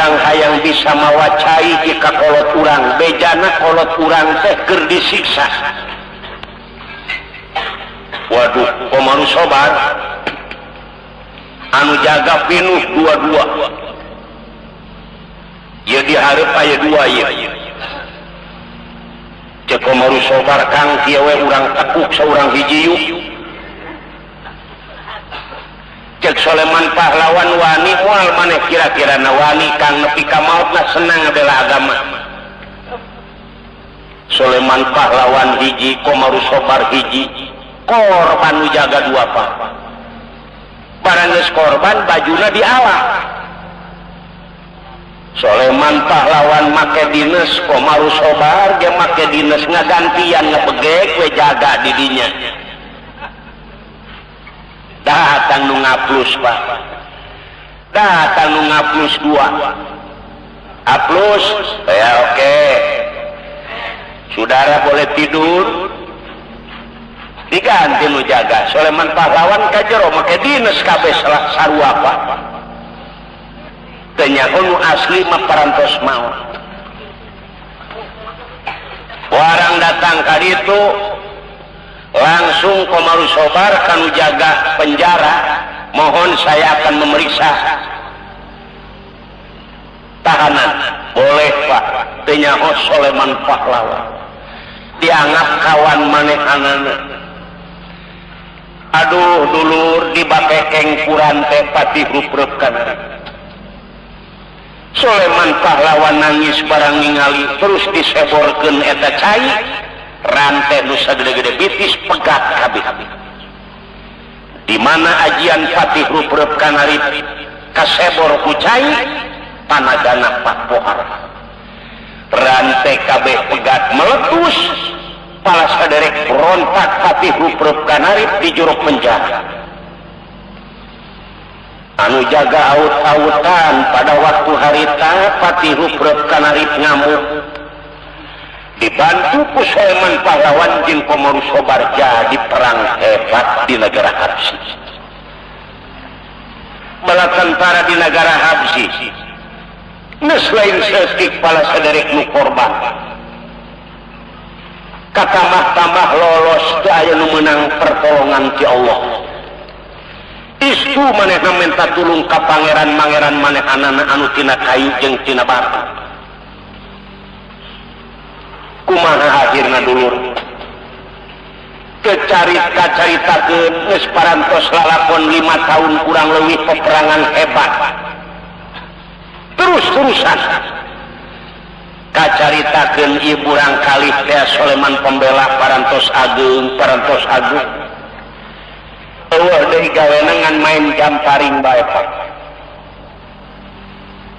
urang hayang bisa mawa cai jika kolot urang bejana kolot urang teh keur disiksa. Waduh, komaru sobar anu jaga pinuh dua-dua ya diharap aya dua ya cek komaru sobar kang kieu we urang tekuk saurang hiji yuk cek Soleman pahlawan wani moal maneh kira-kira na wani kang nepi ka mautna senang ngebela agama. Soleman pahlawan hiji komaru sobar hiji korban nu jaga dua pak barang geus korban bajuna dialah. Soleman pahlawan make dinas komaru sobar ge make dinas ngagantian ngabegek we jaga di dinya. Datang nu ngaplus pak datang nu ngaplus dua aplus ya oke. Saudara boleh tidur diganti nu jaga. Soleman pahlawan kajero make dinas kabeh sarua pak teu nyaho nu asli mah parantos maot. Warang datang ka ditu langsung komaru sobar kanu jaga penjara, mohon saya akan memeriksa tahanan. Boleh pak, teu nyaho Soleman pahlawan dianggap kawan manehanana. Aduh dulur dibakekeng kuran teh pati ruprepkan. Soleman pahlawan nangis barang ningali terus diseborkeun eta cai rantai nu sagede-gede bitis pegat kabeh. Di mana ajian patih ruprep kanari kasebor ku cai panagana pak pohar. Rantai kabeh pegat meletus pala saderek rontak patih ruprep kanari di juruk penjara. Anu jaga aut-autan pada waktu harita patih ruprep kanari ngamuk dibantu ku Soleman pahlawan jeung komaru sobar jadi perang hebat di negara Habsyi. Bala tentara di negara Habsyi geus lain seustik pala saderek nu korban. Katamah-tamah lolos teu aya nu meunang pertolongan ti Allah. Istu manehna minta tulung ka pangeran-mangeran manehanana anu tina kayu jeung tina batu. Kumaha akhirna dulur kecaritakeun geus parantos lalakon 5 tahun kurang leuwih peperangan hebat terus-terusan kacaritakeun ieu burang kalih teh Soleman pembela parantos ageung eueuh deui gawena ngan main jamparing bae pak.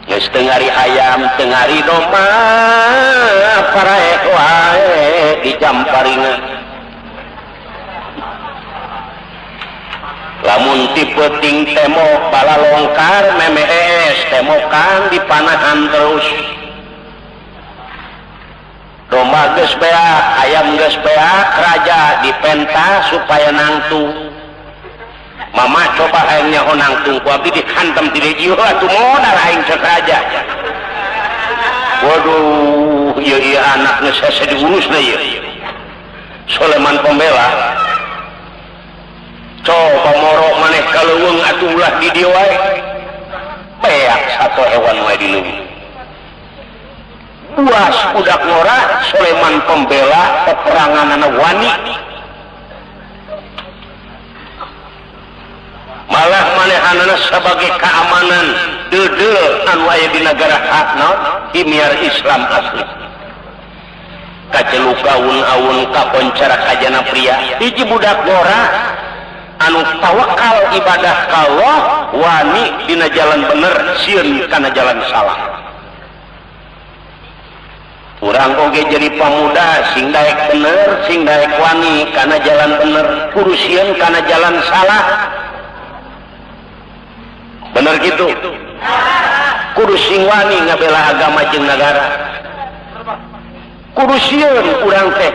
Geus tengari ayam, tengari domba, paraek wae di jamparingan. Lamun ti peuting temok bala longkar memees temokan dipanahan terus. Domba geus beak, ayam geus beak, raja dipenta supaya nangtung. Mama coba hayang nyaho nangtung ku abdi dihantam ti dieu atuh modal aing cek raja. Waduh, ieu anak geus hese diurusna ieu. Soleman pembela. Coba moro maneh kaleuweung atuh ulah di dieu wae. Beak sato hewan wae di leuwih. Buas budak ngora Soleman pembela peperanganana wani. Malah manehanana sebagai keamanan deudeu anu aya di negara hakna imiar Islam asli. Kaceluk aun-aun kaponcara kajana pria hiji budak ngora anu tawakal ibadah ka Allah wani dina jalan bener sieun kana jalan salah. Urang oge jadi pamuda sing daek bener sing daek wani kana jalan bener kudu sieun kana jalan salah. Bener gitu. Kudu sing wani ngabela agama jeung negara. Kudu sieun urang teh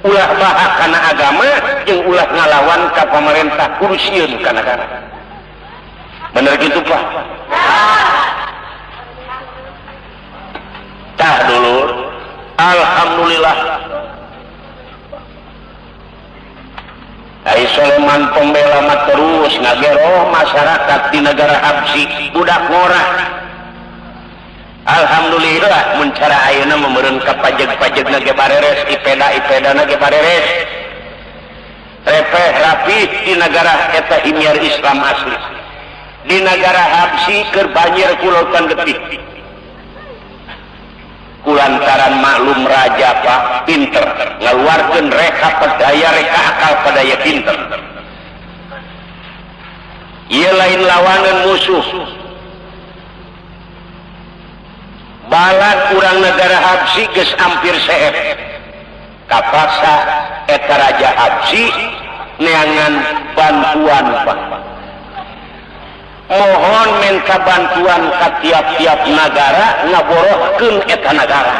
ulah bahak kana agama jeung ulah ngalawan ka pamarentah kudu sieun ka negara. Bener gitu Pak. alhamdulillah Ai Soleman Pembela mah terus ngageroh masyarakat di negara Habsi budak ngorah. Alhamdulillah mun cara ayeuna memeureun ka pajeg-pajeg ge bareres, ipeda ge bareres. Repeh rapi di negara eta himiar Islam asli. Di negara Habsi keur banjir kulautan getih. Kulantaran maklum raja Pak pinter ngaluarkeun reka pedaya reka akal pedaya pinter. Ieu lain lawanan musuh. Balat urang negara Habsi geus ampir seep. Kapaksa eta raja Habsi neangan bantuan Pak. Mohon minta bantuan ke tiap-tiap negara ngaborohkeun eta negara.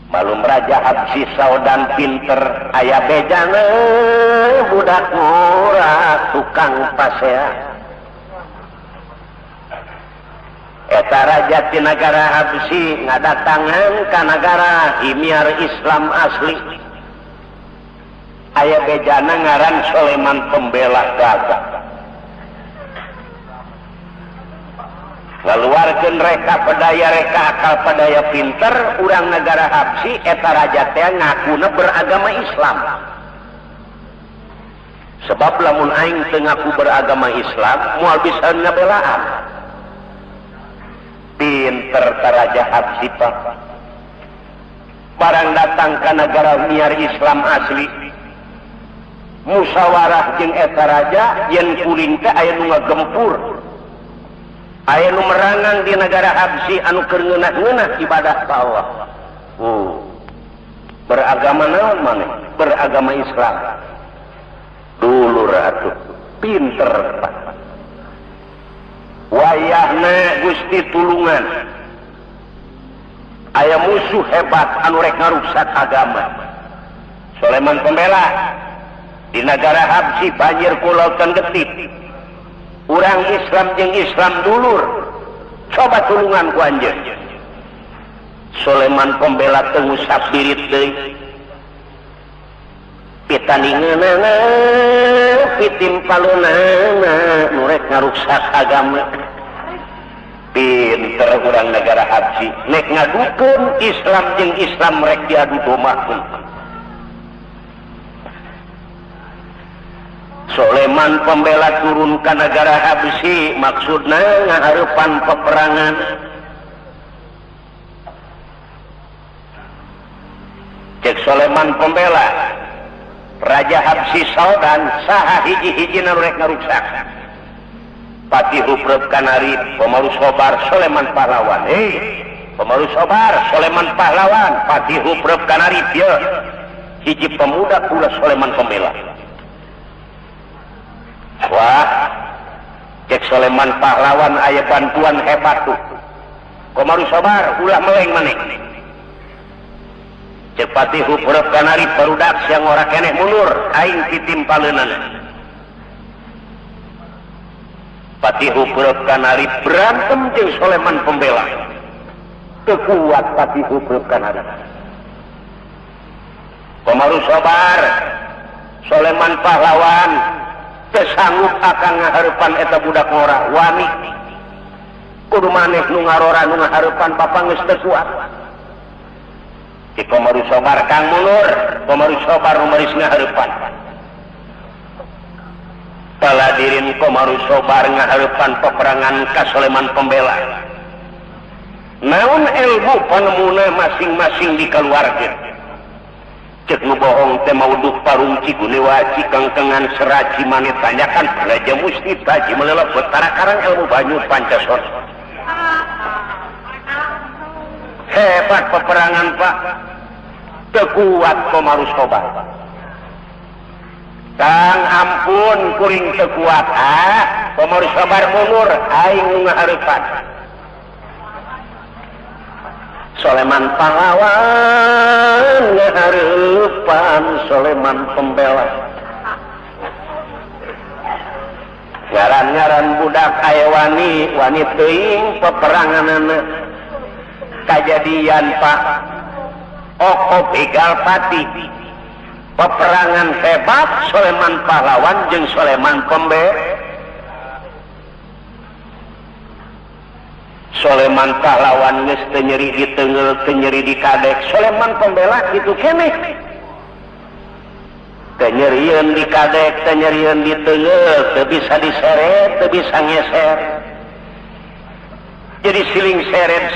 Malum raja Habsi saudan pinter aya bejana budak murah tukang pasea. Eta raja ti negara Habsi ngadatangan ka negara himiar Islam asli. Aya bejana ngaran Soleman Pembela Gagah. Ngaluarkeun reka pedaya reka akal pedaya pinter urang negara Habsi eta raja teh ngakuna beragama Islam. Sebab lamun aing teu ngaku beragama Islam moal bisa ngabelaan. Pinter ta raja Habsi Pak. Barang datang ka negara himiar Islam asli musawarah jeung eta raja yen kuring teh aya nu ngagempur aya nu merangan di negara Habsi anu keur ngeunah-ngeunah ibadah ka Allah. Beragama naon maneh? Beragama Islam. Dulur atuh pinter Pak. Wayahna Gusti tulungan aya musuh hebat anu rek ngarusak agama. Soleman Pembela di negara Habsi banjir kulautan getih. Urang Islam jeung Islam dulur coba tulungan ku anjeun. Soleman Pembela teu ngusap birit deui. Pitandingeunana pitimpaleunana nu rek ngarusak agama. Pinter urang negara Habsi nek ngadukeun Islam jeung Islam rek diadu domahkeun. Soleman Pembela turun ke negara Habsi maksudna ngahareupan peperangan. Cek Soleman Pembela Raja Habsi saudan saha hiji-hiji nu rek ngarusak. Pati Huprep Kanari Pemaru Sobar Soleman Pahlawan. Pemaru Sobar Soleman Pahlawan Pati Huprep Kanari dia hiji pemuda pula Soleman Pembela. Wah, cek Soleman Pahlawan aya bantuan hebat tuh. Komaru Sobar ulah meleng maneh. Cek Pati Huprep Kanari barudak yang ora keneh mundur aing titimpaleunana. Pati Huprep Kanari berantem jeung Soleman Pembela. Kekuat Pati Huprep Kanari. Komaru Sobar Soleman Pahlawan kesanggup akan ngahareupan eta budak ngora wani kudu maneh nu ngarora nu ngahareupan bapa geus teu kuat. Di Komaru Sobar kang mundur Komaru Sobar nu meureus ngahareupan paladirin Komaru Sobar ngahareupan peperangan ka Soleman Pembela. Naon ilmu panemuna masing-masing dikaluarkeun. Cek nu bohong teh mauduk parung cigunewaci kangkengan seraci maneh tanyakan Raja Musti taji melelep betarakarang ilmu banyu Pancasona. Hebat peperangan Pak. Tekuat Komaru Sobar. Kang ampun kuring tekuat Komaru Sobar mundur aing ngahareupan. Soleman Pahlawan ngahareupan Soleman Pembela. ngaran-ngaran budak ayawani wanita teuing peperanganana kajadian Pak Oko Begal Pati peperangan hebat Soleman Pahlawan jeung Soleman Pembela. Soleman Pahlawan geus teu nyeri di teungeul teu nyeri di kadek, Soleman Pembela kitu keneh teu nyerieun di kadek teu nyerieun di teungeul teu bisa diseret teu bisa ngeser jadi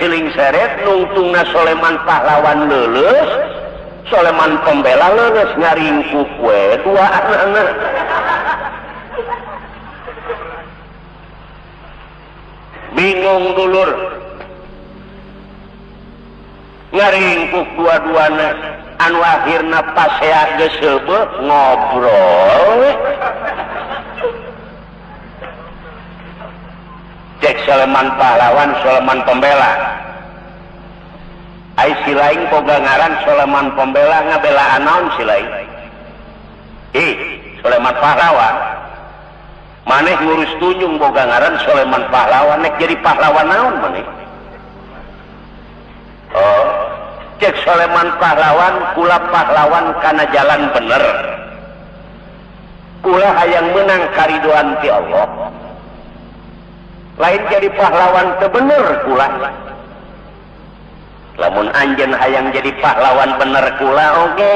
siling seret nungtungna Soleman Pahlawan leuleus Soleman Pembela leuleus ngaringkuk we dua anana bingung dulur ngaringkuk dua-duana anu akhirna pasea geus heubeut ngobrol cek Soleman Pahlawan Soleman Pembela ai si lain boga ngaran Soleman Pembela ngabelaan naon si lain Soleman Pahlawan maneh ngurus tunjung boga ngaran Soleman Pahlawan nek jadi pahlawan naon maneh cek Soleman Pahlawan kula pahlawan kana jalan bener kula hayang menang karidoan ti Allah lain jadi pahlawan teu bener kula lamun anjeun hayang jadi pahlawan bener kula oge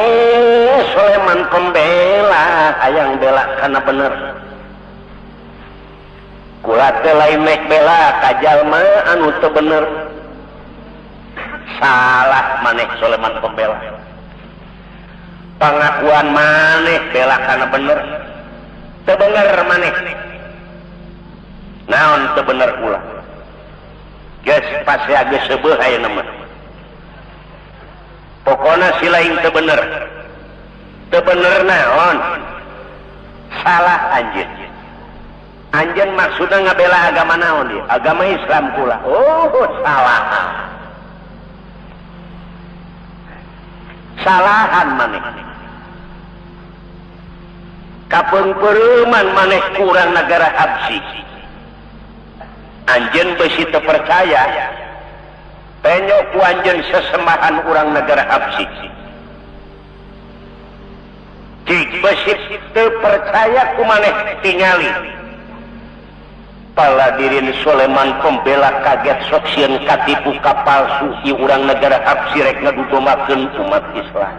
Soleman Pembela hayang bela kana bener kula teh lain mek bela ka jalma anu teu bener salah maneh Soleman Pembela pangakuan maneh bela kana bener teu bener maneh naon teu bener kula geus pasea geus seubeuh ayeuna mah pokona si lain teu bener naon salah anjeun anjeun maksudna ngabela agama naon dia agama Islam kula salahan maneh kapeungpeureman maneh kurang negara Habsi anjeun beusi teu percaya penyo ku anjeun sesembahan urang negara Habsi cik beusi teu percaya ku maneh tingali Paladirin Soleman Pembela kaget sok sieun katipu kapalsu ieu urang negara Habsi rek ngadudomakeun umat Islam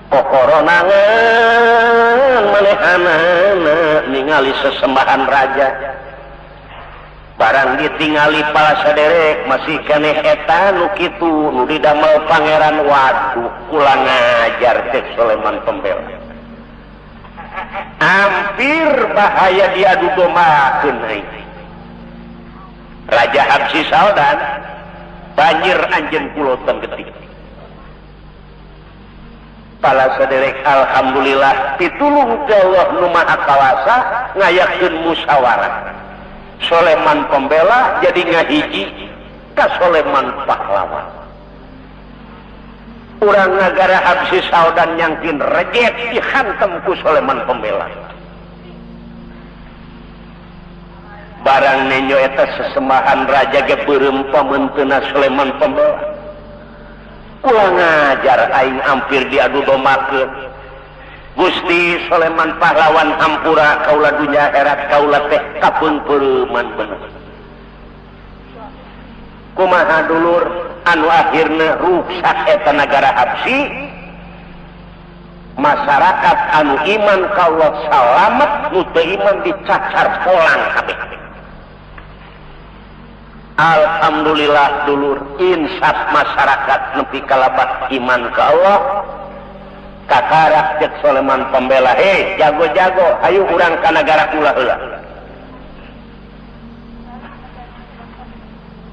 kokoronanan manehanana ningali sesembahan raja barang ditingali pala saderek masih keneh eta nu kitu nu didamel pangeran waduh kula ngajar teh Soleman Pembela hampir bahaya diadu domakeun Raja Habsi Saldan banjir anjeun kulotan geuting pala saderek alhamdulillah pitulung ti Allah nu Maha Kawasa ngayakeun musyawarah Soleman Pembela jadi ngahiji ka Soleman Pahlawan urang negara Habsi Saldan nyangkin rejet dihantem ku Soleman Pembela barang nenyo eta sesembahan raja ge beureum pamenteuna Soleman Pembela kula ngajar aing hampir diadu domakeun Gusti Soleman Pahlawan hampura kaula dunya akhirat kaula teh kapeungpeureman bener kumaha dulur anu akhirna rusak eta negara Habsi masyarakat anu iman ka Allah salamet nu teu iman dicacar polang kabeh alhamdulillah dulur insaf masyarakat nepi kalabat iman ka Allah kakarak cek Soleman Pembela jago-jago ayo urang ka nagara kula heula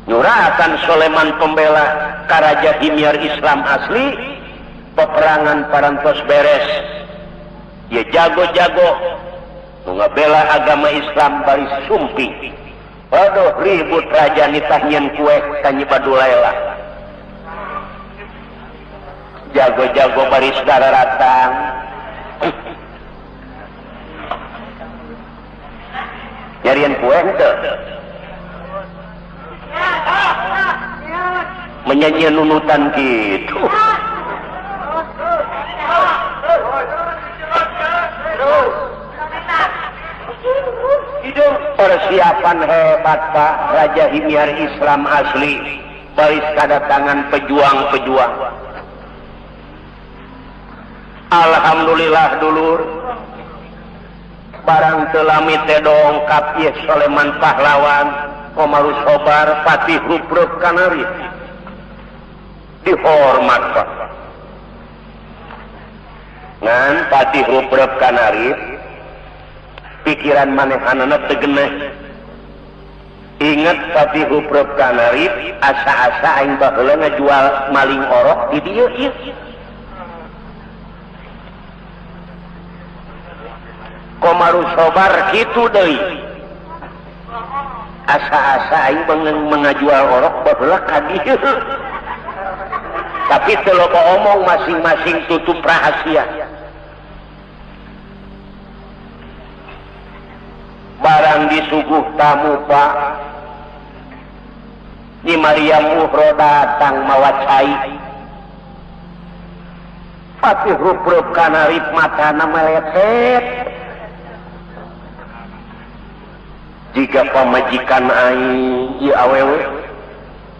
nyuratan Soleman Pembela ka Raja Himyar Islam asli peperangan parantos beres ya jago-jago nu ngabela agama Islam bari sumpi waduh ribut raja nitah nyieun kue ka Nyi Badulaila jago-jago bari saudara ratang ente menyanyi nunutan gitu. Persiapan hebat Pak Raja Himyar Islam asli baris kedatangan pejuang-pejuang. Alhamdulillah dulur barang telami teh dongkap ye Soleman pahlawan Komarus Sobar Patih Ruprep Kanari dihormat Pak ngan Patih Ruprep Kanari pikiran manehanana tegeneh inget Patih Ruprep Kanari asa-asa aing baheula ngajual maling orok di dieu ieu Komarus Sobar kitu deui asa-asa aing mengajual orok baheula ka dieu tapi teu loba omong masing-masing tutup rahasia barang disuguh tamu Pak Nyi Mariam Uhro datang mawa cai Patih Ruprep Kanari matana meletet jika pamajikan aing ieu awewe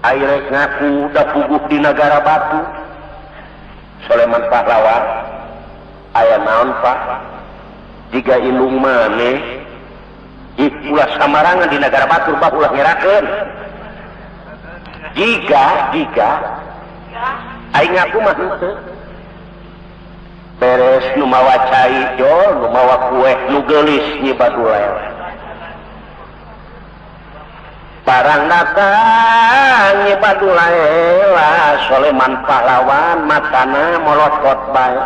airek ngaku da puguh di negara batu Soleman pahlawan aya naon Pak jika indung maneh ulah samarangan di negara batu bah ulah ngerakeun jika aing ngaku mah henteu beres nu mawa cai jol nu mawa kue nu geulis nyi badulel barang datang nyi badulel Soleman pahlawan matana molotot bae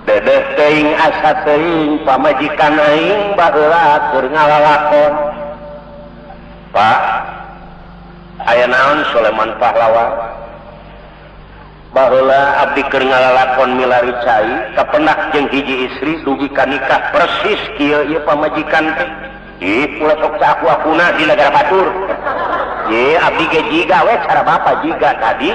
dedeh teuing asa teuing pamajikan aing baheula keur ngalalakon Pak aya naon Soleman pahlawan baheula abdi keur ngalalakon milari cai kapendak jeung hiji istri dugi ka nikah persis kieu ieu pamajikan teh ih ulah sok caku-akuna di negara batur ye abdi ge jiga we cara bapa jiga tadi